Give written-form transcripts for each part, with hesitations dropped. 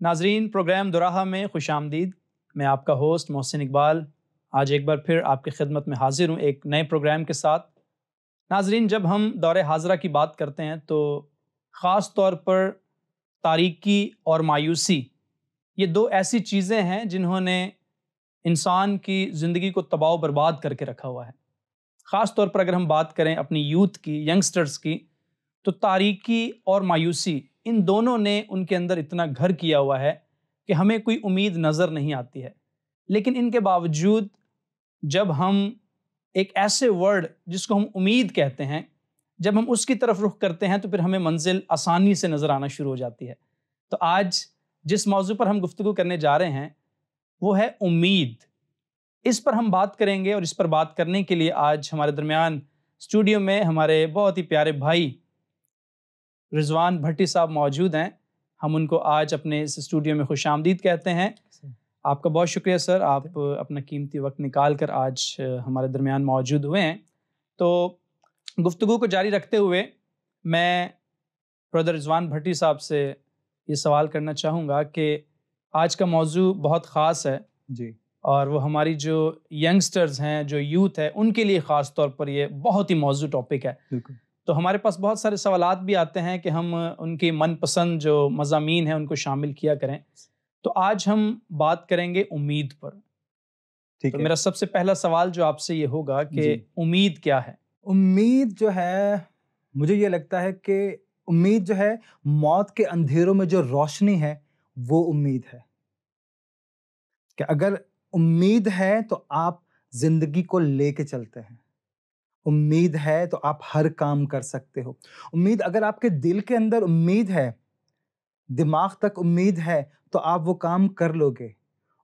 नाजरीन, प्रोग्राम दुराहा में खुश आमदीद। मैं आपका होस्ट मोहसिन इकबाल आज एक बार फिर आपकी खिदमत में हाजिर हूँ एक नए प्रोग्राम के साथ। नाजरीन, जब हम दौरे हाजरा की बात करते हैं तो ख़ास तौर पर तारीकी और मायूसी, ये दो ऐसी चीज़ें हैं जिन्होंने इंसान की ज़िंदगी को तबाह बर्बाद करके रखा हुआ है। ख़ास तौर पर अगर हम बात करें अपनी यूथ की, यंगस्टर्स की, तो तारीकी और मायूसी इन दोनों ने उनके अंदर इतना घर किया हुआ है कि हमें कोई उम्मीद नज़र नहीं आती है। लेकिन इनके बावजूद जब हम एक ऐसे वर्ड जिसको हम उम्मीद कहते हैं, जब हम उसकी तरफ रुख करते हैं तो फिर हमें मंजिल आसानी से नज़र आना शुरू हो जाती है। तो आज जिस मौजू पर हम गुफ्तगू करने जा रहे हैं वो है उम्मीद। इस पर हम बात करेंगे और इस पर बात करने के लिए आज हमारे दरमियान स्टूडियो में हमारे बहुत ही प्यारे भाई रिजवान भट्टी साहब मौजूद हैं। हम उनको आज अपने इस स्टूडियो में खुश आमदीद कहते हैं। आपका बहुत शुक्रिया सर, आप अपना कीमती वक्त निकाल कर आज हमारे दरमियान मौजूद हुए हैं। तो गुफ्तगू को जारी रखते हुए मैं ब्रदर रिजवान भट्टी साहब से ये सवाल करना चाहूँगा कि आज का मौजू बहुत ख़ास है जी, और वो हमारी जो यंगस्टर्स हैं, जो यूथ है, उनके लिए ख़ास तौर पर ये बहुत ही मौजू टॉपिक है। बिल्कुल। तो हमारे पास बहुत सारे सवालात भी आते हैं कि हम उनकी मनपसंद जो मज़ामीन हैं उनको शामिल किया करें। तो आज हम बात करेंगे उम्मीद पर। ठीक तो है। मेरा सबसे पहला सवाल जो आपसे ये होगा कि जी। उम्मीद क्या है? उम्मीद जो है, मुझे ये लगता है कि उम्मीद जो है, मौत के अंधेरों में जो रोशनी है, वो उम्मीद है। कि अगर उम्मीद है तो आप ज़िंदगी को लेके चलते हैं। उम्मीद है तो आप हर काम कर सकते हो। उम्मीद, अगर आपके दिल के अंदर उम्मीद है, दिमाग तक उम्मीद है, तो आप वो काम कर लोगे।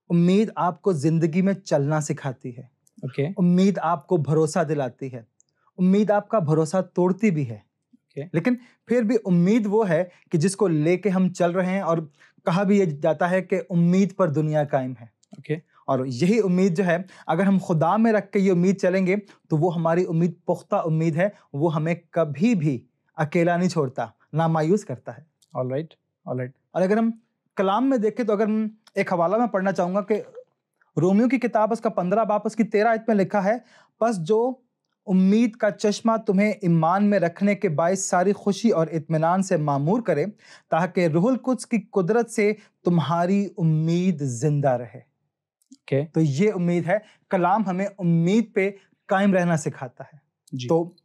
उम्मीद आपको ज़िंदगी में चलना सिखाती है। ओके, उम्मीद आपको भरोसा दिलाती है। उम्मीद आपका भरोसा तोड़ती भी है। ओके, लेकिन फिर भी उम्मीद वो है कि जिसको लेके हम चल रहे हैं, और कहा भी ये जाता है कि उम्मीद पर दुनिया कायम है। ओके, और यही उम्मीद जो है, अगर हम खुदा में रख के ये उम्मीद चलेंगे तो वो हमारी उम्मीद पुख्ता उम्मीद है। वो हमें कभी भी अकेला नहीं छोड़ता, ना मायूस करता है। ऑलराइट, ऑलराइट, और अगर हम कलाम में देखें तो अगर हम एक हवाला में पढ़ना चाहूँगा कि रोमियो की किताब उसका 15 बाब उसकी 13 आयत में लिखा है, बस जो उम्मीद का चश्मा तुम्हें ईमान में रखने के बायस सारी खुशी और इत्मीनान से मामूर करे, ताकि रूहुल कुद्स की कुदरत से तुम्हारी उम्मीद जिंदा रहे। ओके, तो ये उम्मीद है। कलाम हमें उम्मीद पे कायम रहना सिखाता है। जी, तो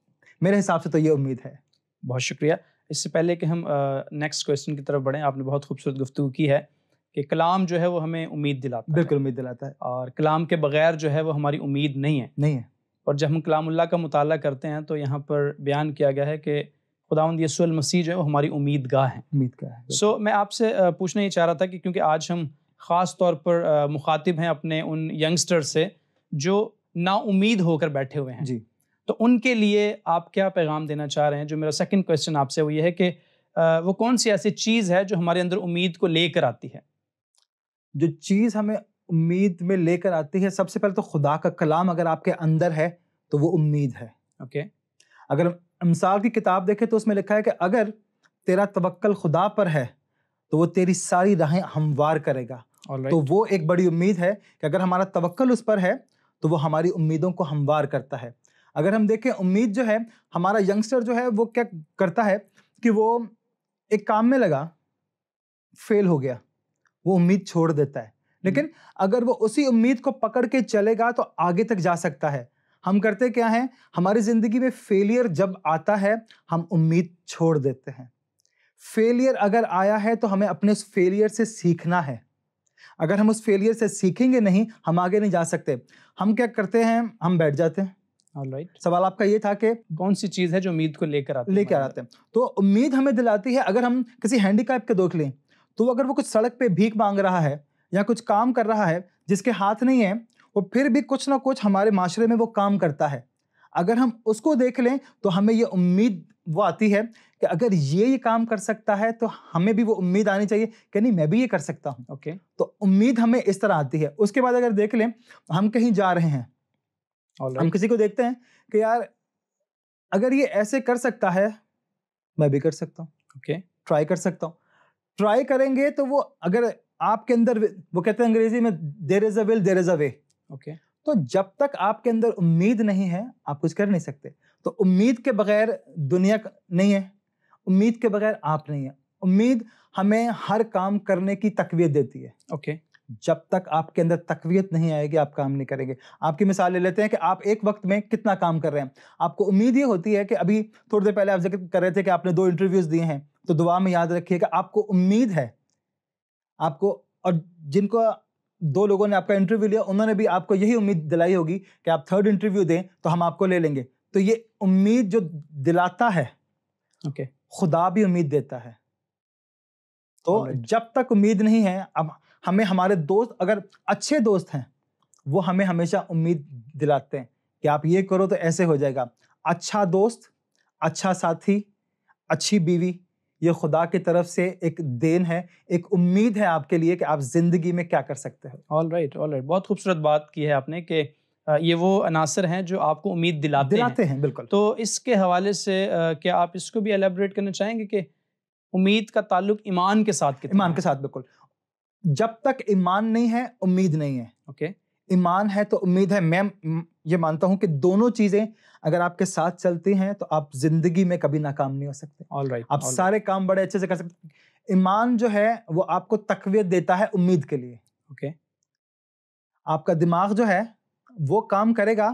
मेरे हिसाब से तो ये उम्मीद है। बहुत शुक्रिया। इससे पहले कि हम नेक्स्ट क्वेश्चन की तरफ बढ़ें, आपने बहुत खूबसूरत गुफ्तगू की है कि कलाम जो है वो हमें उम्मीद दिलाता है बिल्कुल उम्मीद दिलाता है। और कलाम के बगैर जो है वो हमारी उम्मीद नहीं है। नहीं है। और जब हम कलामुल्लाह का मुताला करते हैं तो यहाँ पर बयान किया गया है कि खुदावंद यीशु मसीह जो है वो हमारी उम्मीदगाह हैं। उम्मीद का है। सो मैं आपसे पूछना ये चाह रहा था कि क्योंकि आज हम ख़ास तौर पर मुखातिब हैं अपने उन यंगस्टर्स से जो नाउम्मीद होकर बैठे हुए हैं, जी। तो उनके लिए आप क्या पैगाम देना चाह रहे हैं? जो मेरा सेकंड क्वेश्चन आपसे वो ये है कि वो कौन सी ऐसी चीज़ है जो हमारे अंदर उम्मीद को लेकर आती है? जो चीज़ हमें उम्मीद में लेकर आती है, सबसे पहले तो खुदा का कलाम अगर आपके अंदर है तो वो उम्मीद है। ओके, अगर अम्साल की किताब देखें तो उसमें लिखा है कि अगर तेरा तवक्कल खुदा पर है तो वो तेरी सारी राहें हमवार करेगा। तो ऑलराइट, वो एक बड़ी उम्मीद है कि अगर हमारा तवक्कल उस पर है तो वो हमारी उम्मीदों को हमवार करता है। अगर हम देखें, उम्मीद जो है, हमारा यंगस्टर जो है वो क्या करता है कि वो एक काम में लगा, फेल हो गया, वो उम्मीद छोड़ देता है। लेकिन अगर वो उसी उम्मीद को पकड़ के चलेगा तो आगे तक जा सकता है। हम करते क्या हैं, हमारी जिंदगी में फेलियर जब आता है हम उम्मीद छोड़ देते हैं। फेलियर अगर आया है तो हमें अपने उस फेलियर से सीखना है। अगर हम उस फेलियर से सीखेंगे नहीं, हम आगे नहीं जा सकते। हम क्या करते हैं, हम बैठ जाते हैं। ऑलराइट। सवाल आपका ये था कि कौन सी चीज़ है जो उम्मीद को लेकर आती है लेके हमारे आते हैं, तो उम्मीद हमें दिलाती है। अगर हम किसी हैंडीकैप के देख लें तो अगर वो कुछ सड़क पे भीख मांग रहा है या कुछ काम कर रहा है जिसके हाथ नहीं है, वो फिर भी कुछ ना कुछ हमारे माशरे में वो काम करता है। अगर हम उसको देख लें तो हमें ये उम्मीद वो आती है कि अगर ये काम कर सकता है तो हमें भी वो उम्मीद आनी चाहिए कि नहीं, मैं भी ये कर सकता हूँ। ओके, तो उम्मीद हमें इस तरह आती है। उसके बाद अगर देख लें, हम कहीं जा रहे हैं, हम ऑलराइट, किसी को देखते हैं कि यार अगर ये ऐसे कर सकता है, मैं भी कर सकता हूँ, ओके, ट्राई कर सकता हूँ। ट्राई करेंगे तो वो अगर आपके अंदर, वो कहते हैं अंग्रेजी में, there is a will there is a way. Okay, तो जब तक आपके अंदर उम्मीद नहीं है आप कुछ कर नहीं सकते। तो उम्मीद के बगैर दुनिया नहीं है, उम्मीद के बगैर आप नहीं है। उम्मीद हमें हर काम करने की तकवीत देती है। ओके, जब तक आपके अंदर तकवीत नहीं आएगी आप काम नहीं करेंगे। आपकी मिसाल ले लेते हैं कि आप एक वक्त में कितना काम कर रहे हैं। आपको उम्मीद ये होती है कि अभी थोड़ी देर पहले आप जिक्र कर रहे थे कि आपने 2 इंटरव्यूज दिए हैं, तो दुआ में याद रखिए कि आपको उम्मीद है आपको, और जिनको 2 लोगों ने आपका इंटरव्यू लिया उन्होंने भी आपको यही उम्मीद दिलाई होगी कि आप 3rd इंटरव्यू दें तो हम आपको ले लेंगे। तो ये उम्मीद जो दिलाता है, ओके, खुदा भी उम्मीद देता है। तो Alright. जब तक उम्मीद नहीं है, अब हमें हमारे दोस्त, अगर अच्छे दोस्त हैं, वो हमें हमेशा उम्मीद दिलाते हैं कि आप ये करो तो ऐसे हो जाएगा। अच्छा दोस्त, अच्छा साथी, अच्छी बीवी, ये खुदा की तरफ से एक देन है, एक उम्मीद है आपके लिए कि आप जिंदगी में क्या कर सकते हो। ऑल राइट, बहुत खूबसूरत बात की है आपने कि ये वो अनासर हैं जो आपको उम्मीद दिलाते हैं। बिल्कुल। तो इसके हवाले से क्या आप इसको भी एलेबरेट करना चाहेंगे कि उम्मीद का ताल्लुक ईमान के साथ कितना ईमान है? के साथ, बिल्कुल। जब तक ईमान नहीं है उम्मीद नहीं है। ओके, ईमान है तो उम्मीद है। मैं ये मानता हूं कि दोनों चीजें अगर आपके साथ चलती हैं तो आप जिंदगी में कभी नाकाम नहीं हो सकते। ऑल राइट, आप सारे काम बड़े अच्छे से कर सकते। ईमान जो है वो आपको तकवीत देता है उम्मीद के लिए। ओके, आपका दिमाग जो है वो काम करेगा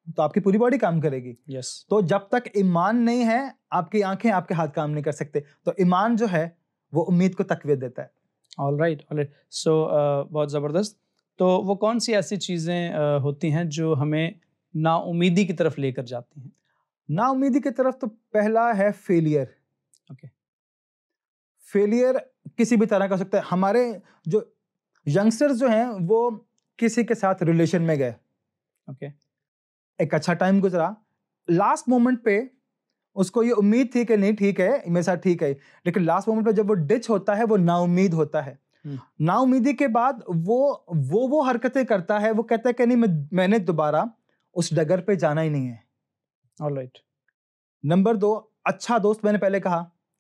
तो आपकी पूरी बॉडी काम करेगी। यस, तो जब तक ईमान नहीं है आपकी आंखें आपके हाथ काम नहीं कर सकते। तो ईमान जो है वो उम्मीद को तकवीत देता है। All right. सो बहुत ज़बरदस्त। तो वो कौन सी ऐसी चीज़ें होती हैं जो हमें नाउमीदी की तरफ लेकर जाती हैं? नाउमीदी की तरफ तो पहला है फेलियर। ओके, फेलियर किसी भी तरह का हो सकता है। हमारे जो यंगस्टर्स जो हैं वो किसी के साथ रिलेशन में गए, ओके, एक अच्छा टाइम गुजरा, लास्ट मोमेंट पे उसको ये उम्मीद थी कि नहीं ठीक है मेरे साथ ठीक है, लेकिन लास्ट मोमेंट पे जब वो डिच होता है वो नाउमीद होता है। नाउमीदी के बाद वो हरकतें करता है, वो कहता है कि नहीं मैंने दोबारा उस डगर पे जाना ही नहीं है। ऑल राइट, नंबर 2, अच्छा दोस्त, मैंने पहले कहा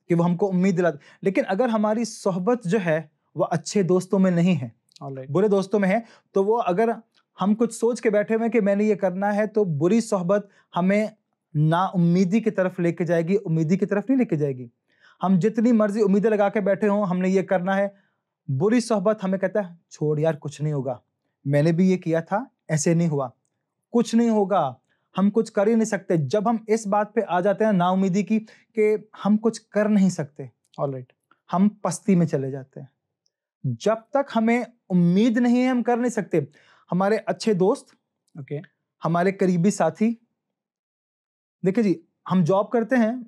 कि वो हमको उम्मीद दिलाता, लेकिन अगर हमारी सोहबत जो है वो अच्छे दोस्तों में नहीं है, ऑल राइट, बुरे दोस्तों में है, तो वो अगर हम कुछ सोच के बैठे हुए हैं कि मैंने ये करना है, तो बुरी सोहबत हमें ना उम्मीदी की तरफ लेके जाएगी, उम्मीदी की तरफ नहीं लेके जाएगी। हम जितनी मर्जी उम्मीदें लगा के बैठे हों हमने ये करना है, बुरी सोहबत हमें कहता है छोड़ यार कुछ नहीं होगा, मैंने भी ये किया था ऐसे नहीं हुआ, कुछ नहीं होगा, हम कुछ कर ही नहीं सकते। जब हम इस बात पे आ जाते हैं नाउमीदी की कि हम कुछ कर नहीं सकते, ऑल राइट, हम पस्ती में चले जाते हैं। जब तक हमें उम्मीद नहीं है हम कर नहीं सकते। हमारे अच्छे दोस्त, ओके, हमारे करीबी साथी, देखिए जी, हम जॉब करते हैं,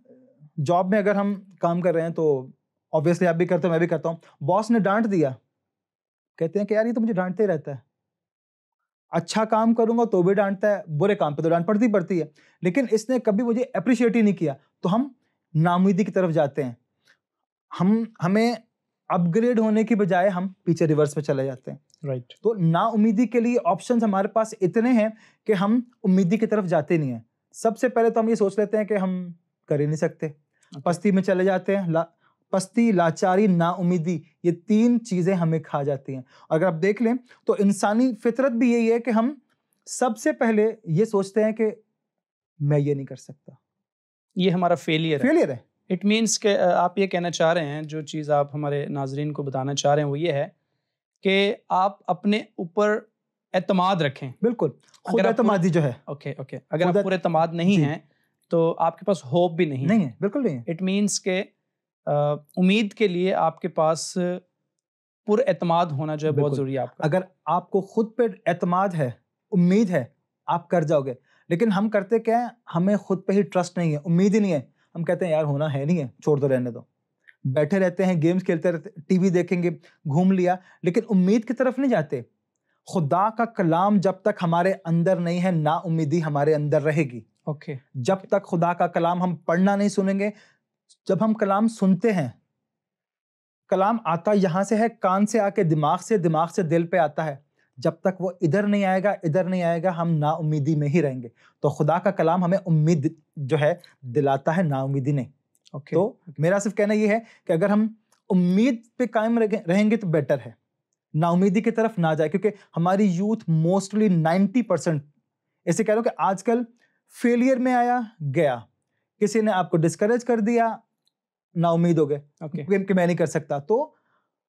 जॉब में अगर हम काम कर रहे हैं तो ऑब्वियसली आप भी करते हो मैं भी करता हूँ, बॉस ने डांट दिया, कहते हैं कि यार ये तो मुझे डांटते ही रहता है, अच्छा काम करूंगा तो भी डांटता है, बुरे काम पे तो डांट पड़ती है, लेकिन इसने कभी मुझे अप्रिशिएट ही नहीं किया, तो हम नाउमीदी की तरफ जाते हैं। हमें अपग्रेड होने की बजाय हम पीछे रिवर्स पे चले जाते हैं। राइट, तो नाउमीदी के लिए ऑप्शंस हमारे पास इतने हैं कि हम उम्मीदी की तरफ जाते नहीं हैं। सबसे पहले तो हम ये सोच लेते हैं कि हम कर ही नहीं सकते, पस्ती में चले जाते हैं। पस्ती, लाचारी, नाउमीदी, ये 3 चीजें हमें खा जाती हैं। अगर आप देख लें तो इंसानी फितरत भी यही है कि हम सबसे पहले ये सोचते हैं कि मैं ये नहीं कर सकता, ये हमारा फेलियर है। इट मीन्स कि आप ये कहना चाह रहे हैं, जो चीज़ आप हमारे नाजरीन को बताना चाह रहे हैं वो ये है कि आप अपने ऊपर एतमाद रखें। बिल्कुल, खुद अगर आप एतमादी जो है, ओके, अगर आप पूरे एतमाद नहीं हैं तो आपके पास होप भी नहीं है, बिल्कुल नहीं है। इट मीन्स के उम्मीद के लिए आपके पास पूरा एतमाद होना जो है बहुत ज़रूरी है आपका। अगर आपको खुद पे एतमाद है, उम्मीद है, आप कर जाओगे। लेकिन हम करते क्या है, हमें खुद पे ही ट्रस्ट नहीं है, उम्मीद ही नहीं है, हम कहते हैं यार होना है नहीं है, छोड़ दो, रहने दो, बैठे रहते हैं, गेम्स खेलते रहते, टीवी देखेंगे, घूम लिया, लेकिन उम्मीद की तरफ नहीं जाते। खुदा का कलाम जब तक हमारे अंदर नहीं है, ना उम्मीदी हमारे अंदर रहेगी। ओके, जब तक खुदा का कलाम हम पढ़ना नहीं सुनेंगे, जब हम कलाम सुनते हैं, कलाम आता यहां से है, कान से आके दिमाग से दिल पे आता है, जब तक वो इधर नहीं आएगा हम ना उम्मीदी में ही रहेंगे। तो खुदा का कलाम हमें उम्मीद जो है दिलाता है, ना उम्मीदी नहीं। तो मेरा सिर्फ कहना ये है कि अगर हम उम्मीद पे कायम रहेंगे तो बेटर है। नाउमीदी की तरफ ना जाए, क्योंकि हमारी यूथ मोस्टली 90% ऐसे कह रहा हूँ कि आजकल फेलियर में आया गया, किसी ने आपको डिस्करेज कर दिया, ना उम्मीद हो गए कि मैं नहीं कर सकता। तो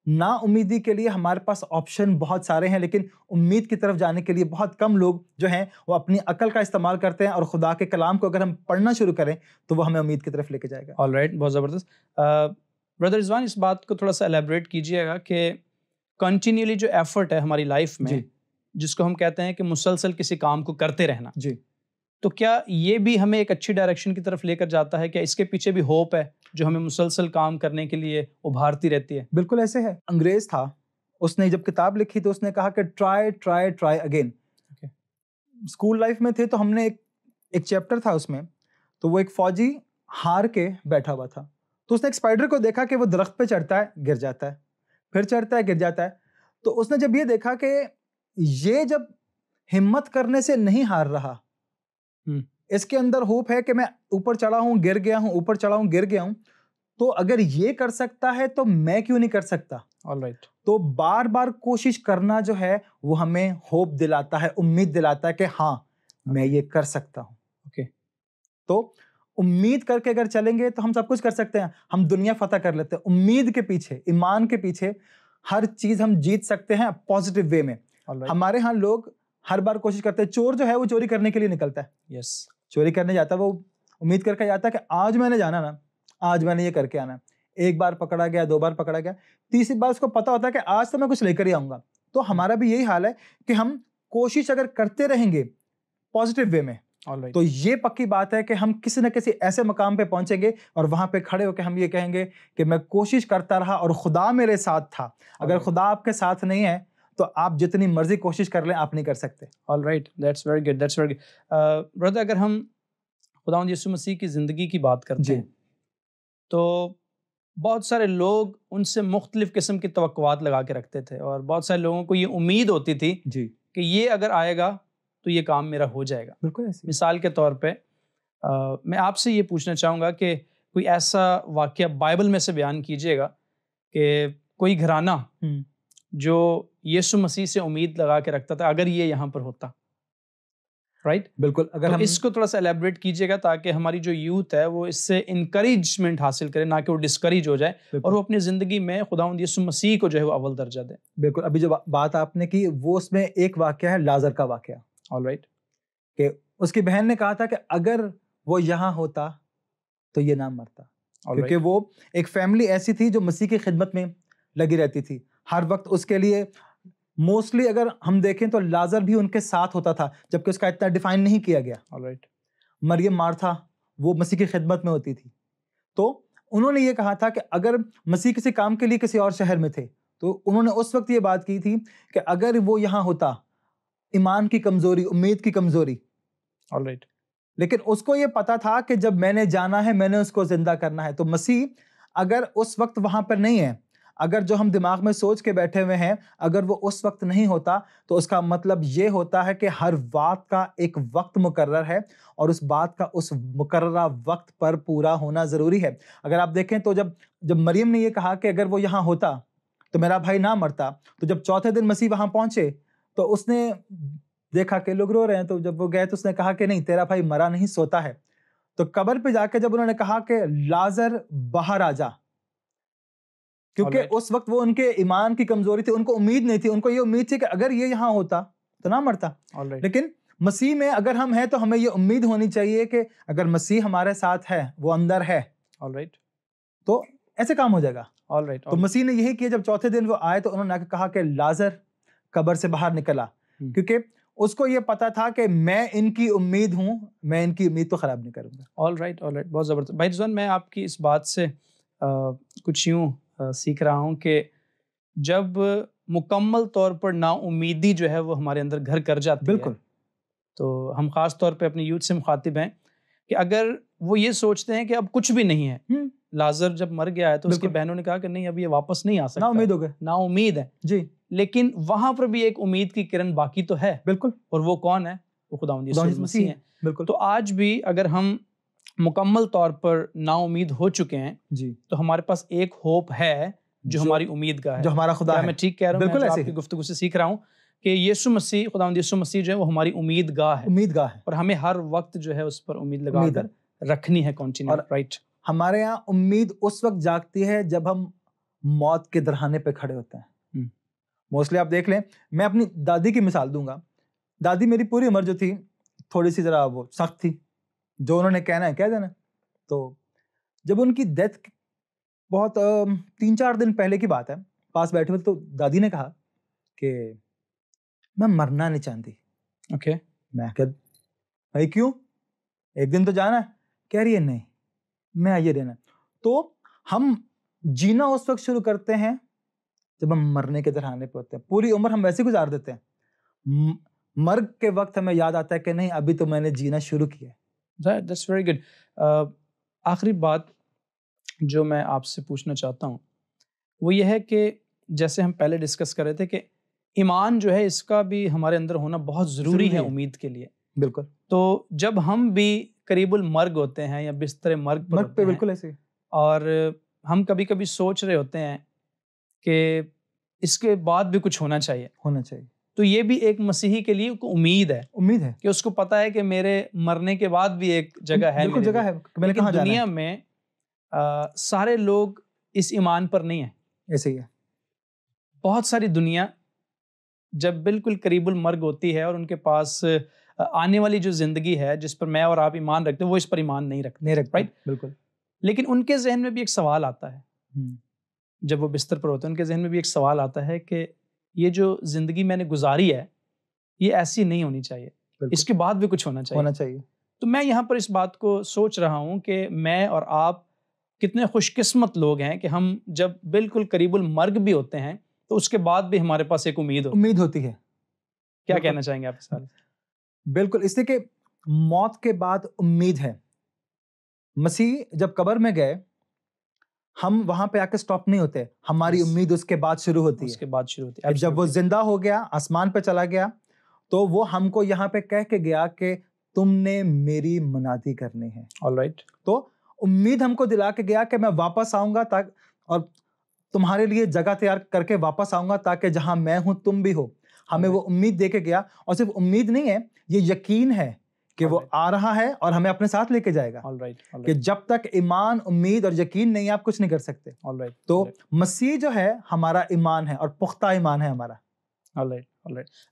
ना उम्मीदी के लिए हमारे पास ऑप्शन बहुत सारे हैं, लेकिन उम्मीद की तरफ जाने के लिए बहुत कम लोग जो हैं वो अपनी अकल का इस्तेमाल करते हैं, और खुदा के कलाम को अगर हम पढ़ना शुरू करें तो वो हमें उम्मीद की तरफ लेके जाएगा। ऑलराइट, बहुत ज़बरदस्त। ब्रदर रिजवान, इस बात को थोड़ा सा एलेबरेट कीजिएगा कि कंटिन्यूली जो एफर्ट है हमारी लाइफ में, जिसको हम कहते हैं कि मुसलसल किसी काम को करते रहना जी, तो क्या ये भी हमें एक अच्छी डायरेक्शन की तरफ लेकर जाता है? क्या इसके पीछे भी होप है जो हमें मुसलसल काम करने के लिए उभारती रहती है? बिल्कुल ऐसे है। अंग्रेज था, उसने जब किताब लिखी तो उसने कहा कि try try try again. School life में थे तो हमने एक चैप्टर था उसमें, तो वो एक फौजी हार के बैठा हुआ था, तो उसने एक स्पाइडर को देखा कि वो दरख्त पे चढ़ता है, गिर जाता है, फिर चढ़ता है, गिर जाता है। तो उसने जब ये देखा कि ये जब हिम्मत करने से नहीं हार रहा, इसके अंदर होप है कि मैं ऊपर चढ़ा हूं, गिर गया हूं, ऊपर चढ़ा हूं, गिर गया हूं, तो अगर ये कर सकता है तो मैं क्यों नहीं कर सकता। ऑलराइट। तो बार बार कोशिश करना जो है वो हमें होप दिलाता है, उम्मीद दिलाता है कि हाँ मैं ये कर सकता हूं। ओके, तो उम्मीद करके अगर चलेंगे तो हम सब कुछ कर सकते हैं, हम दुनिया फतह कर लेते हैं। उम्मीद के पीछे, ईमान के पीछे हर चीज हम जीत सकते हैं पॉजिटिव वे में। हमारे यहाँ लोग हर बार कोशिश करते हैं, चोर जो है वो चोरी करने के लिए निकलता है, यस, चोरी करने जाता है, वो उम्मीद करके जाता है कि आज मैंने जाना ना, आज मैंने ये करके आना। एक बार पकड़ा गया, दो बार पकड़ा गया, तीसरी बार उसको पता होता है कि आज तो मैं कुछ लेकर ही आऊंगा। तो हमारा भी यही हाल है कि हम कोशिश अगर करते रहेंगे पॉजिटिव वे में, तो ये पक्की बात है कि हम किसी न किसी ऐसे मकाम पे पहुंचेंगे और वहां पे खड़े होकर हम ये कहेंगे कि मैं कोशिश करता रहा और खुदा मेरे साथ था। अगर खुदा आपके साथ नहीं है तो आप जितनी मर्जी कोशिश कर लें, आप नहीं कर सकते। Alright, that's very good, that's very good. Brother, अगर हम खुदावंद यीशु मसीह की ज़िंदगी की बात करते हैं तो बहुत सारे लोग उनसे मुख्तलिफ किस्म की तवक्कुआत लगा के रखते थे, और बहुत सारे लोगों को ये उम्मीद होती थी जी कि ये अगर आएगा तो ये काम मेरा हो जाएगा। बिल्कुल ऐसे। मिसाल के तौर पे मैं आपसे ये पूछना चाहूँगा कि कोई ऐसा वाक़या बाइबल में से बयान कीजिएगा कि कोई घराना जो यीशु मसीह से उम्मीद लगा के रखता था, अगर ये यहाँ पर होता, राइट? बिल्कुल। अगर तो हम इसको थोड़ा सा एलेबरेट कीजिएगा ताकि हमारी जो यूथ है वो इससे इनकरेजमेंट हासिल करे, ना कि वो डिस्करेज हो जाए और वो अपनी ज़िंदगी में खुदावंद यीशु मसीह को जो है वो अव्वल दर्जा दे। बिल्कुल, अभी जो बात आपने की वो उसमें एक वाकया है, लाजर का वाकया। ऑलराइट, कि उसकी बहन ने कहा था कि अगर वो यहाँ होता तो ये ना मरता, क्योंकि वो एक फैमिली ऐसी थी जो मसीह की खिदमत में लगी रहती थी हर वक्त। उसके लिए मोस्टली अगर हम देखें तो लाजर भी उनके साथ होता था, जबकि उसका इतना डिफाइन नहीं किया गया। ऑलराइट, मरियम मार्था वो मसीह की खिदमत में होती थी, तो उन्होंने ये कहा था कि अगर मसीह किसी काम के लिए किसी और शहर में थे तो उन्होंने उस वक्त ये बात की थी कि अगर वो यहाँ होता, ईमान की कमजोरी, उम्मीद की कमजोरी। ऑलराइट, लेकिन उसको ये पता था कि जब मैंने जाना है मैंने उसको जिंदा करना है। तो मसीह अगर उस वक्त वहां पर नहीं है, अगर जो हम दिमाग में सोच के बैठे हुए हैं अगर वो उस वक्त नहीं होता, तो उसका मतलब ये होता है कि हर बात का एक वक्त मुकर्रर है और उस बात का उस मुकर्ररा वक्त पर पूरा होना जरूरी है। अगर आप देखें तो जब मरियम ने ये कहा कि अगर वो यहाँ होता तो मेरा भाई ना मरता, तो जब चौथे दिन मसीह वहां पहुंचे तो उसने देखा कि लोग रो रहे हैं, तो जब वो गए तो उसने कहा कि नहीं, तेरा भाई मरा नहीं, सोता है। तो कब्र पे जाके जब उन्होंने कहा कि लाजर बाहर आ जा, क्योंकि उस वक्त वो उनके ईमान की कमजोरी थी, उनको उम्मीद नहीं थी, उनको ये उम्मीद थी कि अगर ये यहाँ होता तो ना मरता। लेकिन मसीह में अगर हम हैं तो हमें ये उम्मीद होनी चाहिए कि अगर मसीह हमारे साथ है, वो अंदर है, ऑलराइट, तो ऐसे काम हो जाएगा। ऑलराइट, तो मसीह ने यही किया। जब चौथे दिन वो आए तो उन्होंने कहा कि लाजर कब्र से बाहर निकला, क्योंकि उसको ये पता था कि मैं इनकी उम्मीद हूं, मैं इनकी उम्मीद तो खराब नहीं करूंगा। ऑलराइट, ऑलराइट, बहुत ज़बरदस्त। भाई रिजवान, मैं आपकी इस बात से कुछ यूँ सीख रहा हूँ कि जब मुकम्मल तौर पर नाउमीदी जो है वो हमारे अंदर घर कर जाती है, बिल्कुल, तो हम ख़ास तौर पे अपनी यूथ से मुखातिब हैं कि अगर वो ये सोचते हैं कि अब कुछ भी नहीं है, लाजर जब मर गया है तो उसकी बहनों ने कहा कि नहीं, अब ये वापस नहीं आ सकता, नाउमीद हो गए, नाउमीद है जी। लेकिन वहां पर भी एक उम्मीद की किरण बाकी तो है। बिल्कुल, और वो कौन है? वो खुदावंद यीशु मसीह है। बिल्कुल। तो आज भी अगर हम मुकम्मल तौर पर नाउमीद हो चुके हैं जी, तो हमारे पास एक होप है जो हमारी उम्मीदगाह है, जो हमारा खुदा है। मैं ठीक कह रहा हूँ? बिल्कुल मैं ऐसे आपकी गुफ्तगू से सीख रहा हूँ कि यीशु मसीह, खुदावंद यीशु मसीह जो है वो हमारी उम्मीदगाह है, उम्मीदगाह है, और हमें हर वक्त जो है उस पर उम्मीद लगाकर रखनी है कंटिन्यू। और राइट, हमारे यहाँ उम्मीद उस वक्त जागती है जब हम मौत के दरहाने पे खड़े होते हैं। मोस्टली आप देख लें, मैं अपनी दादी की मिसाल दूंगा। दादी मेरी पूरी उम्र जो थी थोड़ी सी जरा वो सख्त थी, जो उन्होंने कहना है कह देना। तो जब उनकी डेथ बहुत 3-4 दिन पहले की बात है, पास बैठे हुए तो दादी ने कहा कि मैं मरना नहीं चाहती। ओके, मैं कह भाई क्यों, एक दिन तो जाना है। कह रही है नहीं, मैं ये रहना। तो हम जीना उस वक्त शुरू करते हैं जब हम मरने के दरहाने पे होते हैं। पूरी उम्र हम वैसे गुजार देते हैं, मर्ग के वक्त हमें याद आता है कि नहीं, अभी तो मैंने जीना शुरू किया। That's very good. आखिरी बात जो मैं आपसे पूछना चाहता हूँ वो ये है कि जैसे हम पहले डिस्कस कर रहे थे कि ईमान जो है इसका भी हमारे अंदर होना बहुत ज़रूरी है उम्मीद के लिए। बिल्कुल। तो जब हम भी करीबुल मर्ग होते हैं या बिस्तर मर्ग पर होते हैं, बिल्कुल ऐसे, और हम कभी कभी सोच रहे होते हैं कि इसके बाद भी कुछ होना चाहिए, तो ये भी एक मसीही के लिए उम्मीद है कि उसको पता है कि मेरे मरने के बाद भी एक जगह है, बिल्कुल जगह है। लेकिन दुनिया में सारे लोग इस ईमान पर नहीं है। ऐसे ही है। बहुत सारी दुनिया जब बिल्कुल करीबुल मर्ग होती है और उनके पास आने वाली जो जिंदगी है जिस पर मैं और आप ईमान रखते हैं, वो इस पर ईमान नहीं रखते। राइट, बिल्कुल। लेकिन उनके जहन में भी एक सवाल आता है, जब वो बिस्तर पर होते हैं उनके जहन में भी एक सवाल आता है कि ये जो जिंदगी मैंने गुजारी है ये ऐसी नहीं होनी चाहिए, इसके बाद भी कुछ होना चाहिए। तो मैं यहाँ पर इस बात को सोच रहा हूँ कि मैं और आप कितने खुशकिस्मत लोग हैं कि हम जब बिल्कुल करीबुल मर्ग भी होते हैं तो उसके बाद भी हमारे पास एक उम्मीद होती है। क्या कहना चाहेंगे आप इस बारे में? बिल्कुल, इसलिए कि मौत के बाद उम्मीद है। मसीह जब कब्र में गए, हम वहां पे आके स्टॉप नहीं होते, हमारी उम्मीद उसके बाद शुरू होती है। जब वो जिंदा हो गया, आसमान पे चला गया, तो वो हमको यहाँ पे कह के गया कि तुमने मेरी मुनादी करनी है। ऑलराइट। तो उम्मीद हमको दिला के गया कि मैं वापस आऊंगा और तुम्हारे लिए जगह तैयार करके वापस आऊंगा ताकि जहां मैं हूं तुम भी हो। हमें वो उम्मीद दे के गया, और सिर्फ उम्मीद नहीं है, ये यकीन है कि वो आ रहा है और हमें अपने साथ लेके जाएगा। कि जब तक ईमान, उम्मीद और यकीन नहीं, आप कुछ नहीं कर सकते। तो मसीह जो है हमारा ईमान है, और पुख्ता ईमान है हमारा।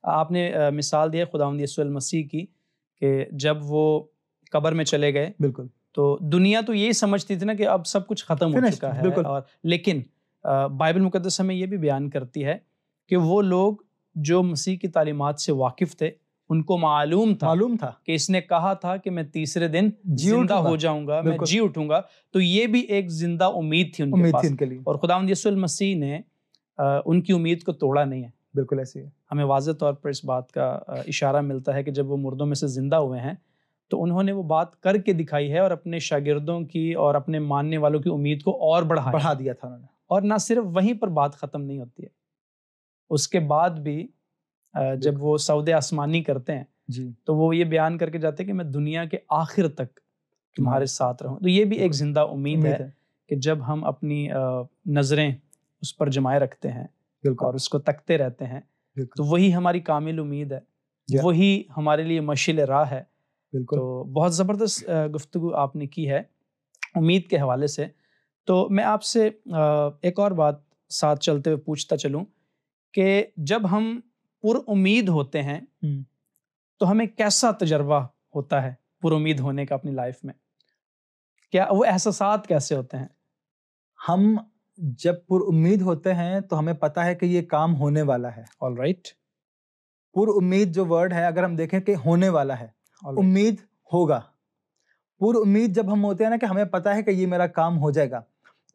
आपने मिसाल दी खुदावंद यीशु मसीह की कि जब वो कब्र में चले गए, बिल्कुल, तो दुनिया तो यही समझती थी ना कि अब सब कुछ खत्म हो चुका है। और लेकिन बाइबल मुकद्दस हमें ये भी बयान करती है कि वो लोग जो मसीह की तालीमात से वाकिफ थे, उनको मालूम था कि इसने कहा था कि मैं तीसरे दिन जिंदा हो जाऊंगा, मैं जी उठूंगा। तो ये भी एक जिंदा उम्मीद थी उनके पास, और खुदावंद यीशु मसीह ने उनकी उम्मीद को तोड़ा नहीं है। बिल्कुल ऐसे है। हमें वाज़ेह तौर पर इस बात का इशारा मिलता है कि जब वो मुर्दों में से जिंदा हुए हैं तो उन्होंने वो बात करके दिखाई है, और अपने शागिर्दों की और अपने मानने वालों की उम्मीद को और बढ़ा दिया था उन्होंने। और ना सिर्फ वहीं पर बात ख़त्म नहीं होती है, उसके बाद भी जब वो सौदे आसमानी करते हैं जी, तो वो ये बयान करके जाते हैं कि मैं दुनिया के आखिर तक तुम्हारे साथ रहूं। तो ये भी एक जिंदा उम्मीद है कि जब हम अपनी नज़रें उस पर जमाए रखते हैं और उसको तकते रहते हैं, तो वही हमारी कामिल उम्मीद है, वही हमारे लिए मशील राह है। तो बहुत ज़बरदस्त गुफ्तगू आपने की है उम्मीद के हवाले से। तो मैं आपसे एक और बात साथ चलते हुए पूछता चलूं कि जब हम पुरउम्मीद होते हैं तो हमें कैसा तजर्बा होता है पुरउम्मीद होने का अपनी लाइफ में? क्या वो एहसासात कैसे होते हैं? हम जब पुरउम्मीद होते हैं तो हमें पता है कि ये काम होने वाला है। ऑलराइट। पुरउम्मीद जो वर्ड है, अगर हम देखें कि होने वाला है, उम्मीद होगा। पुरउम्मीद जब हम होते हैं ना कि हमें पता है कि ये मेरा काम हो जाएगा,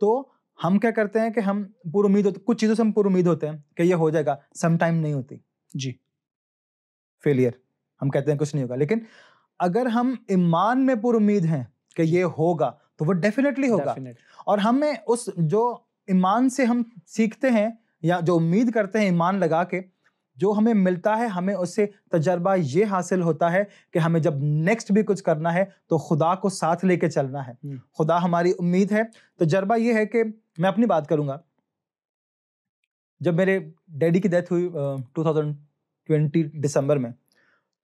तो हम क्या करते हैं कि हम पुरउम्मीद होते, कुछ चीज़ों से हम पुरउम्मीद होते हैं कि ये हो जाएगा, सम टाइम नहीं होती जी, फेलियर, हम कहते हैं कुछ नहीं होगा। लेकिन अगर हम ईमान में पुरउम्मीद हैं कि ये होगा, तो वो डेफिनेटली होगा। और हमें उस जो ईमान से हम सीखते हैं या जो उम्मीद करते हैं ईमान लगा के, जो हमें मिलता है, हमें उससे तजर्बा ये हासिल होता है कि हमें जब नेक्स्ट भी कुछ करना है तो खुदा को साथ लेके चलना है। खुदा हमारी उम्मीद है। तजर्बा ये है कि मैं अपनी बात करूंगा जब मेरे डैडी की डेथ हुई 2020 दिसंबर में,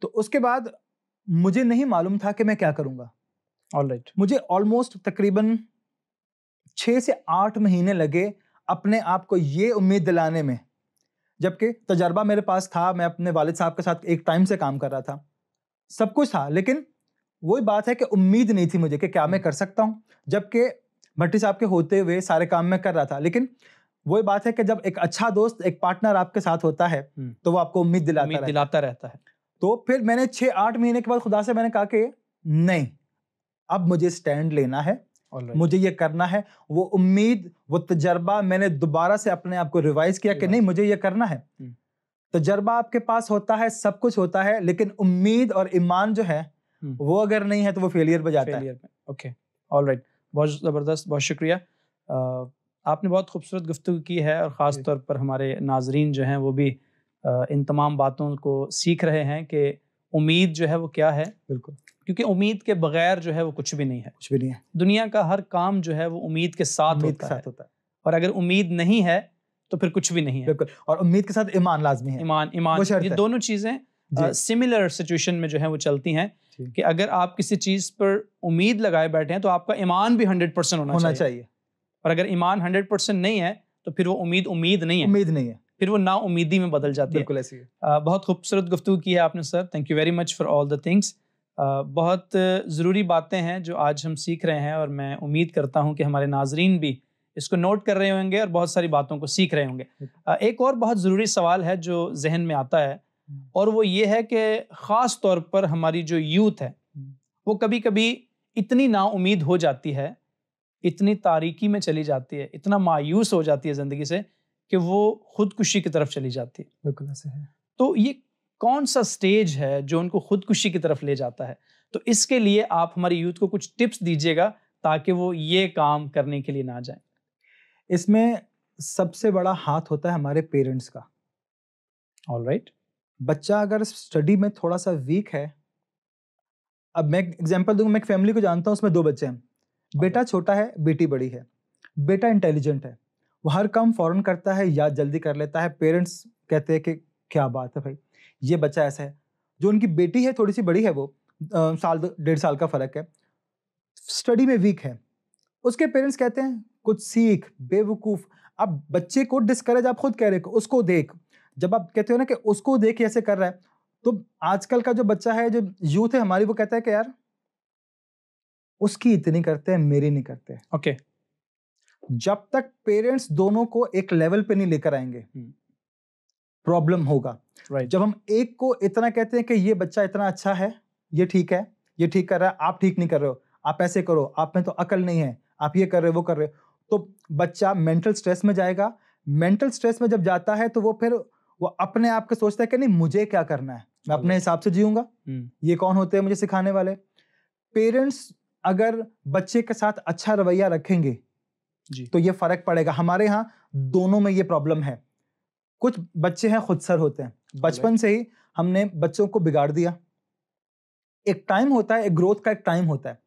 तो उसके बाद मुझे नहीं मालूम था कि मैं क्या करूँगा। ऑलराइट। मुझे ऑलमोस्ट तकरीबन 6 से 8 महीने लगे अपने आप को ये उम्मीद दिलाने में, जबकि तजर्बा मेरे पास था, मैं अपने वालिद साहब के साथ एक टाइम से काम कर रहा था, सब कुछ था, लेकिन वही बात है कि उम्मीद नहीं थी मुझे कि क्या मैं कर सकता हूँ। जबकि भट्टी साहब के होते हुए सारे काम मैं कर रहा था, लेकिन वही बात है कि जब एक अच्छा दोस्त, एक पार्टनर आपके साथ होता है तो वो आपको उम्मीद दिलाता रहता है। तो फिर मैंने 6-8 महीने के बाद खुदा से मैंने कहा कि नहीं, अब मुझे स्टैंड लेना है, मुझे ये करना है। वो उम्मीद, वो तजर्बा मैंने दोबारा से अपने आप को रिवाइज किया कि नहीं, मुझे ये करना है। तजर्बा आपके पास होता है, सब कुछ होता है, लेकिन उम्मीद और ईमान जो है वो अगर नहीं है तो वो फेलियर पे जाता है। ओके, ऑलराइट, बहुत ज़बरदस्त, बहुत शुक्रिया। आपने बहुत खूबसूरत गुफ्तगू की है और ख़ास तौर पर हमारे नाजरीन जो हैं वो भी इन तमाम बातों को सीख रहे हैं कि उम्मीद जो है वो क्या है। बिल्कुल, क्योंकि उम्मीद के बगैर जो है वो कुछ भी नहीं है। कुछ भी नहीं है। दुनिया का हर काम जो है वो उम्मीद के साथ होता है, और अगर उम्मीद नहीं है तो फिर कुछ भी नहीं है। बिल्कुल, और उम्मीद के साथ ईमान लाजमी है। ईमान, ये दोनों चीज़ें सिमिलर सिचुएशन में जो है वो चलती हैं कि अगर आप किसी चीज़ पर उम्मीद लगाए बैठे हैं तो आपका ईमान भी 100% होना चाहिए। और अगर ईमान 100% नहीं है तो फिर वो उम्मीद नहीं है, फिर वो ना उम्मीदी में बदल जाती है। बिल्कुल ऐसी है। बहुत खूबसूरत गुफ्तगू की है आपने sir, thank you very much for all the things. बहुत ज़रूरी बातें हैं जो आज हम सीख रहे हैं, और मैं उम्मीद करता हूँ कि हमारे नाजरीन भी इसको नोट कर रहे होंगे और बहुत सारी बातों को सीख रहे होंगे। एक और बहुत ज़रूरी सवाल है जो जहन में आता है, और वो ये है कि ख़ास तौर पर हमारी जो यूथ है वो कभी कभी इतनी नाउम्मीद हो जाती है, इतनी तारीकी में चली जाती है, इतना मायूस हो जाती है ज़िंदगी से कि वो खुदकुशी की तरफ चली जाती है। बिल्कुल ऐसे है। तो ये कौन सा स्टेज है जो उनको खुदकुशी की तरफ ले जाता है? तो इसके लिए आप हमारी यूथ को कुछ टिप्स दीजिएगा ताकि वो ये काम करने के लिए ना जाए। इसमें सबसे बड़ा हाथ होता है हमारे पेरेंट्स का। ऑलराइट। बच्चा अगर स्टडी में थोड़ा सा वीक है, अब मैं एग्जांपल दूंगा, मैं एक फैमिली को जानता हूँ, उसमें 2 बच्चे हैं, बेटा छोटा है, बेटी बड़ी है। बेटा इंटेलिजेंट है, वो हर काम फौरन करता है, याद जल्दी कर लेता है। पेरेंट्स कहते हैं कि क्या बात है भाई, ये बच्चा ऐसा है। जो उनकी बेटी है, थोड़ी सी बड़ी है, वो साल 1.5 साल का फर्क है, स्टडी में वीक है। उसके पेरेंट्स कहते हैं कुछ सीख, बेवकूफ। अब बच्चे को डिस्करेज आप खुद कह रहे हो, उसको देख। जब आप कहते हो ना कि उसको देख ऐसे कर रहा है, तो आजकल का जो बच्चा है, जो यूथ है हमारी, वो कहता है कि यार उसकी इतनी करते हैं, मेरी नहीं करते। ओके। जब तक पेरेंट्स दोनों को एक लेवल पे नहीं लेकर आएंगे, प्रॉब्लम होगा। जब हम एक को इतना कहते हैं कि ये बच्चा इतना अच्छा है, ये ठीक है, ये ठीक कर रहा है, आप ठीक नहीं कर रहे हो, आप ऐसे करो, आप में तो अकल नहीं है, आप ये कर रहे हो, वो कर रहे हो, तो बच्चा मेंटल स्ट्रेस में जाएगा। मेंटल स्ट्रेस में जब जाता है तो वो फिर वो अपने आप को सोचता है कि नहीं, मुझे क्या करना है, मैं अपने हिसाब से जीऊंगा, ये कौन होते हैं मुझे सिखाने वाले। पेरेंट्स अगर बच्चे के साथ अच्छा रवैया रखेंगे जी, तो ये फर्क पड़ेगा। हमारे यहाँ दोनों में ये प्रॉब्लम है। कुछ बच्चे हैं खुदसर होते हैं, बचपन से ही हमने बच्चों को बिगाड़ दिया। एक टाइम होता है, एक ग्रोथ का एक टाइम होता है।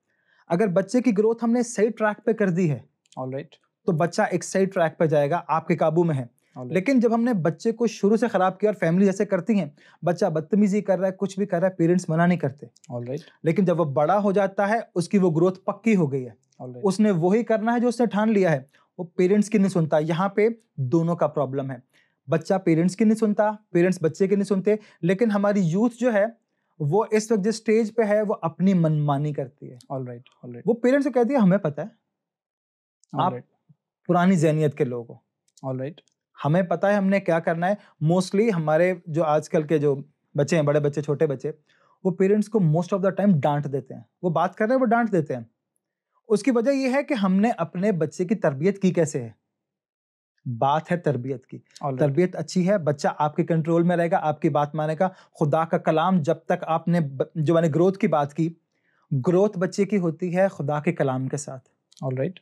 अगर बच्चे की ग्रोथ हमने सही ट्रैक पे कर दी है, ऑलराइट, तो बच्चा एक सही ट्रैक पे जाएगा, आपके काबू में है। लेकिन जब हमने बच्चे को शुरू से खराब किया, और फैमिली जैसे करती हैं, बच्चा बदतमीजी कर रहा है, कुछ भी कर रहा है, पेरेंट्स मना नहीं करते, ऑलराइट, लेकिन जब वो बड़ा हो जाता है, उसकी वो ग्रोथ पक्की हो गई है, उसने वही करना है जो उसने ठान लिया है, वो पेरेंट्स की नहीं सुनता। यहाँ पे दोनों का प्रॉब्लम है। बच्चा पेरेंट्स की नहीं सुनता, पेरेंट्स बच्चे की नहीं सुनते। लेकिन हमारी यूथ जो है वो इस वक्त जिस स्टेज पे है, वो अपनी मनमानी करती है। ऑलराइट, ऑलराइट, वो पेरेंट्स को कहती है हमें पता है, आप पुरानी ज़हनियत के लोग हो, ऑलराइट, हमें पता है हमने क्या करना है। मोस्टली हमारे जो आजकल के जो बच्चे हैं, बड़े बच्चे, छोटे बच्चे, वो पेरेंट्स को मोस्ट ऑफ द टाइम डांट देते हैं। वो बात कर रहे हैं, वो डांट देते हैं। उसकी वजह ये है कि हमने अपने बच्चे की तरबियत की कैसे है। बात है तरबियत की, तरबियत अच्छी है, बच्चा आपके कंट्रोल में रहेगा, आपकी बात मानेगा। खुदा का कलाम, जब तक आपने जो मैंने ग्रोथ की बात की, ग्रोथ बच्चे की होती है खुदा के कलाम के साथ। ऑलराइट,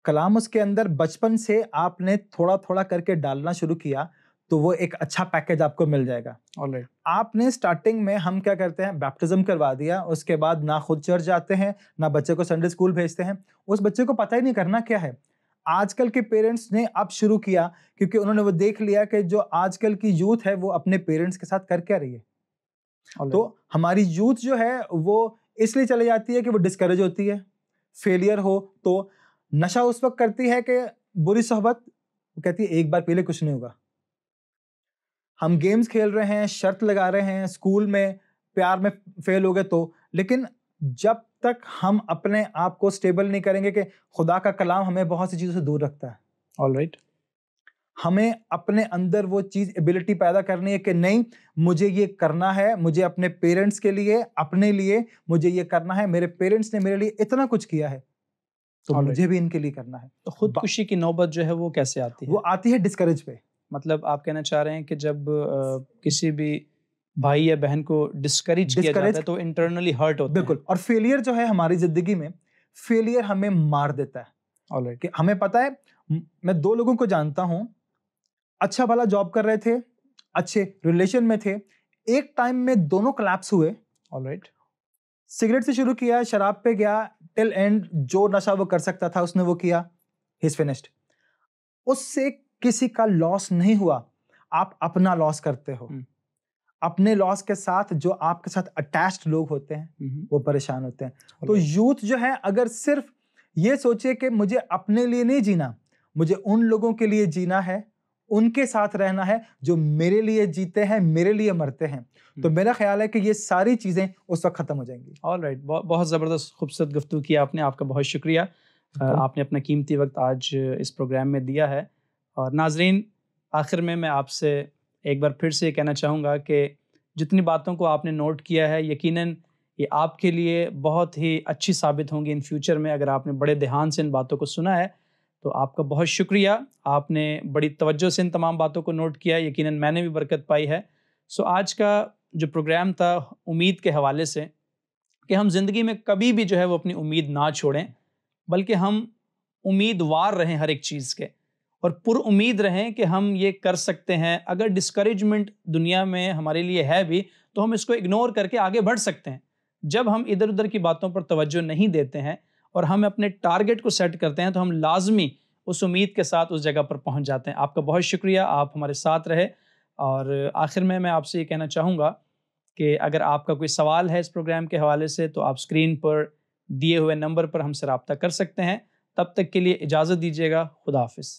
कलाम उसके अंदर बचपन से आपने थोड़ा थोड़ा करके डालना शुरू किया, तो वो एक अच्छा पैकेज आपको मिल जाएगा। ऑलराइट, आपने स्टार्टिंग में, हम क्या करते हैं, बैप्टिज्म करवा दिया, उसके बाद ना खुद चर्च जाते हैं, ना बच्चे को संडे स्कूल भेजते हैं। उस बच्चे को पता ही नहीं करना क्या है। आजकल के पेरेंट्स ने अब शुरू किया, क्योंकि उन्होंने वो देख लिया कि जो आजकल की यूथ है वो अपने पेरेंट्स के साथ कर क्या रही है। तो हमारी यूथ जो है वो इसलिए चली जाती है कि वो डिस्करेज होती है, फेलियर हो तो नशा उस वक्त करती है कि बुरी सोहबत, वो कहती है एक बार पहले कुछ नहीं होगा। हम गेम्स खेल रहे हैं, शर्त लगा रहे हैं, स्कूल में प्यार में फेल हो गए तो, लेकिन जब तक हम अपने आप को स्टेबल नहीं करेंगे कि खुदा का कलाम हमें बहुत सी चीज़ों से दूर रखता है। ऑलराइट, हमें अपने अंदर वो चीज़ एबिलिटी पैदा करनी है कि नहीं, मुझे ये करना है, मुझे अपने पेरेंट्स के लिए, अपने लिए मुझे ये करना है। मेरे पेरेंट्स ने मेरे लिए इतना कुछ किया है तो मुझे भी इनके लिए करना है। तो खुदकुशी की नौबत जो है वो कैसे आती है? वो आती है डिस्करेज पे। मतलब आप कहना चाह रहे हैं कि जब किसी भी भाई या बहन को डिस्करेज किया जाता है तो इंटरनली हर्ट होता है। बिल्कुल, और फेलियर जो है हमारी जिंदगी में, फेलियर हमें मार देता है। ऑलराइट, कि हमें पता है, मैं 2 लोगों को जानता हूं, अच्छा भला जॉब कर रहे थे, अच्छे रिलेशन में थे, एक टाइम में दोनों कोलैप्स हुए। ऑलराइट, सिगरेट से शुरू किया, शराब पे गया, टिल एंड जो नशा वो कर सकता था उसने वो किया, ही इज फिनिश्ड। उससे किसी का लॉस नहीं हुआ, आप अपना लॉस करते हो। अपने लॉस के साथ जो आपके साथ अटैच्ड लोग होते हैं वो परेशान होते हैं। तो यूथ जो है अगर सिर्फ ये सोचे कि मुझे अपने लिए नहीं जीना, मुझे उन लोगों के लिए जीना है, उनके साथ रहना है जो मेरे लिए जीते हैं, मेरे लिए मरते हैं, तो मेरा ख्याल है कि ये सारी चीज़ें उस वक्त ख़त्म हो जाएंगी। ऑलराइट, बहुत ज़बरदस्त खूबसूरत गुफ्तगू किया आपने, आपका बहुत शुक्रिया। आपने अपना कीमती वक्त आज इस प्रोग्राम में दिया है। और नाजरीन, आखिर में मैं आपसे एक बार फिर से कहना चाहूँगा कि जितनी बातों को आपने नोट किया है, यकीनन ये आपके लिए बहुत ही अच्छी साबित होंगी इन फ्यूचर में। अगर आपने बड़े ध्यान से इन बातों को सुना है तो आपका बहुत शुक्रिया। आपने बड़ी तवज्जो से इन तमाम बातों को नोट किया, यकीनन मैंने भी बरकत पाई है। सो आज का जो प्रोग्राम था उम्मीद के हवाले से, कि हम ज़िंदगी में कभी भी जो है वो अपनी उम्मीद ना छोड़ें, बल्कि हम उम्मीदवार रहें हर एक चीज़ के, और पुरउम्मीद रहें कि हम ये कर सकते हैं। अगर डिस्करेजमेंट दुनिया में हमारे लिए है भी तो हम इसको इग्नोर करके आगे बढ़ सकते हैं। जब हम इधर उधर की बातों पर तवज्जो नहीं देते हैं और हम अपने टारगेट को सेट करते हैं तो हम लाजमी उस उम्मीद के साथ उस जगह पर पहुंच जाते हैं। आपका बहुत शुक्रिया, आप हमारे साथ रहे। और आखिर में मैं आपसे ये कहना चाहूँगा कि अगर आपका कोई सवाल है इस प्रोग्राम के हवाले से तो आप स्क्रीन पर दिए हुए नंबर पर हमसे रब्ता कर सकते हैं। तब तक के लिए इजाज़त दीजिएगा। खुदा हाफिज़।